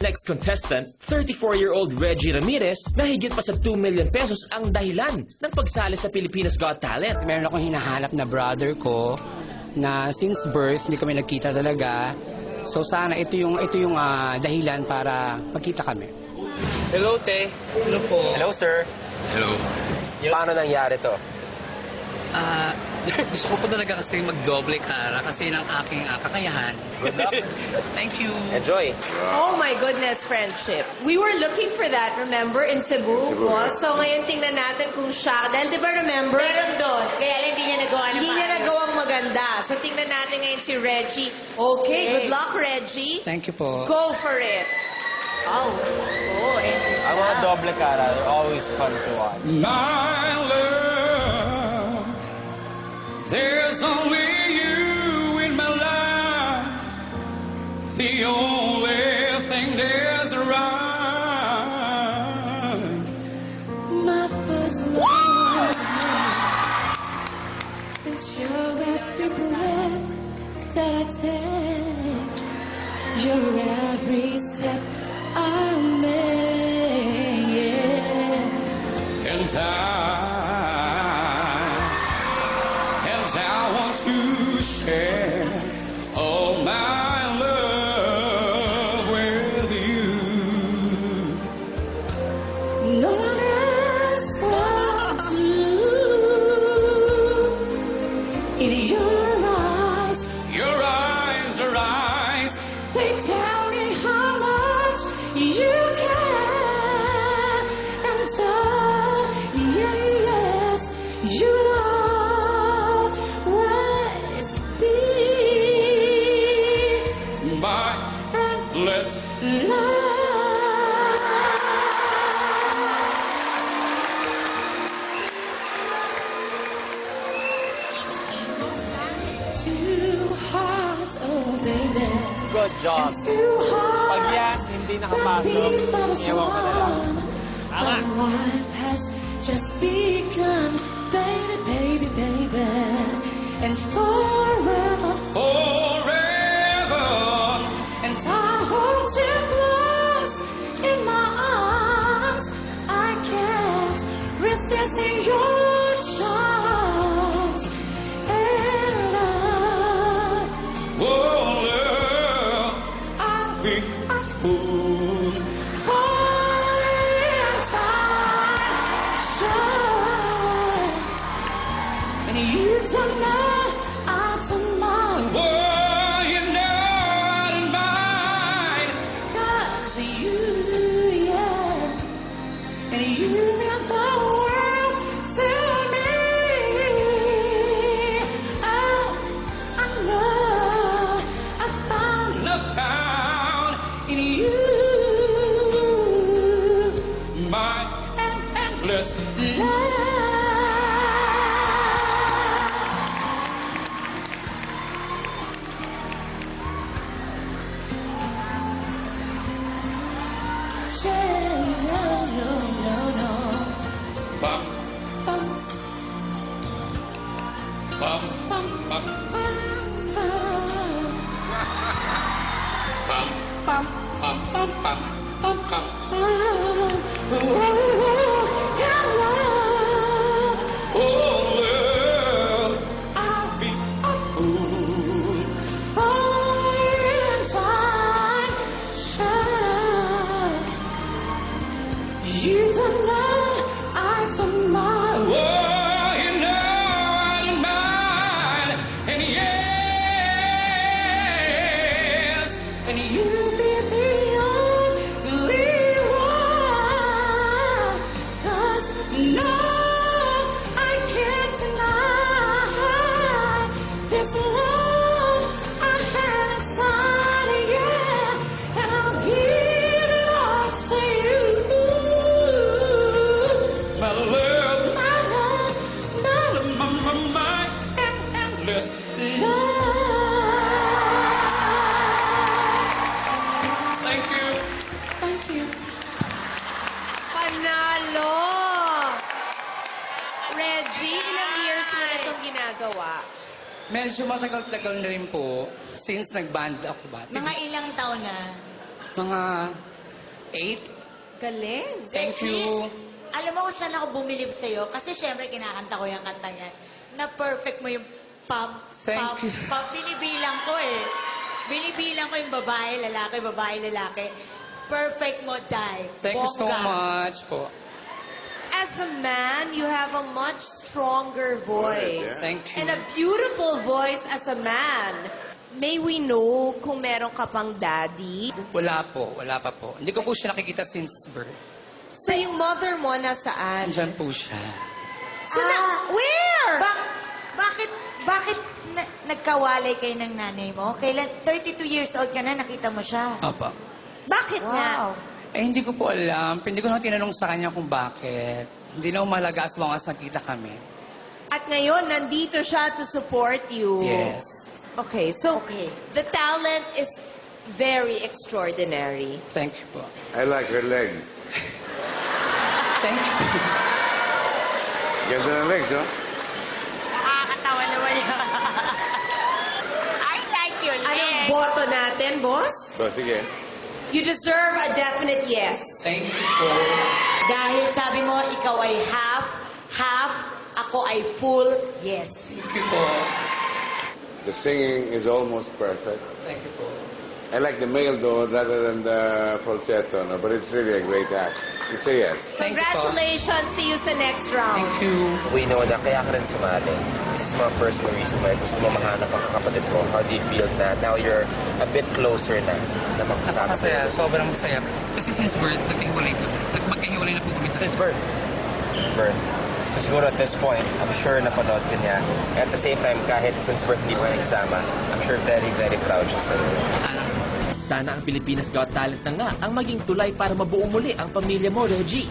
Next contestant, 34-year-old Reggie Ramirez, na higit pa sa 2 million pesos ang dahilan ng pagsali sa Pilipinas Got Talent. Meron akong hinahanap na brother ko na since birth hindi kami nagkita talaga. So sana ito yung dahilan para magkita kami. Hello, Te. Hello po. Hello, sir. Hello. Paano nangyari to? Gusto ko po talaga kasi mag-doble kara kasi ng aking kakayahan. Good luck. Thank you. Enjoy. Oh my goodness, friendship. We were looking for that, remember, in Cebu. Boss. So ngayon tingnan natin kung siya, dahil di ba remember? Meron doon, kaya lang hindi niya nagawa na Hindi niya nagawang maganda. So tingnan natin ngayon si Reggie. Okay, good luck, Reggie. Thank you po. Go for it. Oh, endless Ang mga na. doble cara are always fun to watch. My love, there's only you in my life. The only thing there's right. My first love, it's your every breath that I take, your every step I make, yeah. And I want to share all my love with you. No one else will do. In your eyes, they tell me how much you care, and yes, you always be My endless love. Two hearts, oh baby. Good job. Two hearts. Pag yan, hindi nakapasok, ewan ka na lang. Our life has just begun, baby, baby, baby, and forever, and I hold you close in my arms. I can't resist your charms and love. Oh, love, I'll be a fool. And you don't know, I don't mind. Oh, you know I don't mind. 'Cause you, yeah, and you meant the world to me. Oh, I know I found in you My endless love. No. bum, Bum, bum, bum, bum, bum, bum, bum, bum, bum, bum, bum. Oh, love, I'll be a fool. You don't know, I don't mind. Oh, you know I don't mind. And yes, And you be the only one. 'Cause no, I can't deny this love I have inside, yeah. And I'll give it all to you. my love, My love, my endless love. thank you. Thank you. Panalo! Reggie, ilang years mo na itong ginagawa? Medyo matagal-tagal na rin po since nag-band ako ba? Mga ilang taon na. Mga 8. Galing. Thank you. Alam mo kung saan ako bumilib sa'yo? Kasi syempre kinakanta ko yung kanta yan. Na perfect mo yung pump, Thank pump, you. pump. Binibilang ko eh. Binibilang ko yung babae, lalaki. Perfect mo, Dai. Thank you so Bongga. much po. As a man, you have a much stronger voice. Thank you. And a beautiful voice as a man. May we know kung meron ka pang daddy? Wala pa po. Hindi ko po siya nakikita since birth. So yung mother mo nasaan? Andyan po siya. So where? Bakit nagkawalay kayo ng nanay mo? Kailan, 32 years old ka na, nakita mo siya. Opo. Bakit nga? Eh, hindi ko po alam. Hindi ko na tinanong sa kanya kung bakit. Hindi na umalaga as long as nakita kami. At ngayon, nandito siya to support you. Yes. Okay, so Okay. the talent is very extraordinary. Thank you po. I like her legs. Thank you. Ganda ng legs, oh. Nakakatawa naman yun. I like your Anong leg. boto natin, boss? So, sige. You deserve a definite yes. Thank you po. Dahil sabi mo, ikaw ay half, ako ay full, yes. Thank you po. The singing is almost perfect. Thank you po. I like the male though, rather than the falsetto, no? But it's really a great act. It's a yes. Thank you po. Congratulations. See you sa next round. Thank you. We know na kaya ka rin sumali. This is mga personal reason why gusto mo mahanap ang kakapatid mo. How do you feel na now you're a bit closer na makasama Napakasaya. sa'yo? Sobrang masaya. Kasi since birth, magkahiwalay na po kami. Since birth. Since birth. So siguro at this point, I'm sure napanood ka niya. At the same time, kahit since birth hindi mo nagsama, I'm sure very, very proud siya sa'yo. Sana. Sana ang Pilipinas Got Talent na nga ang maging tulay para mabuo muli ang pamilya mo, Reggie.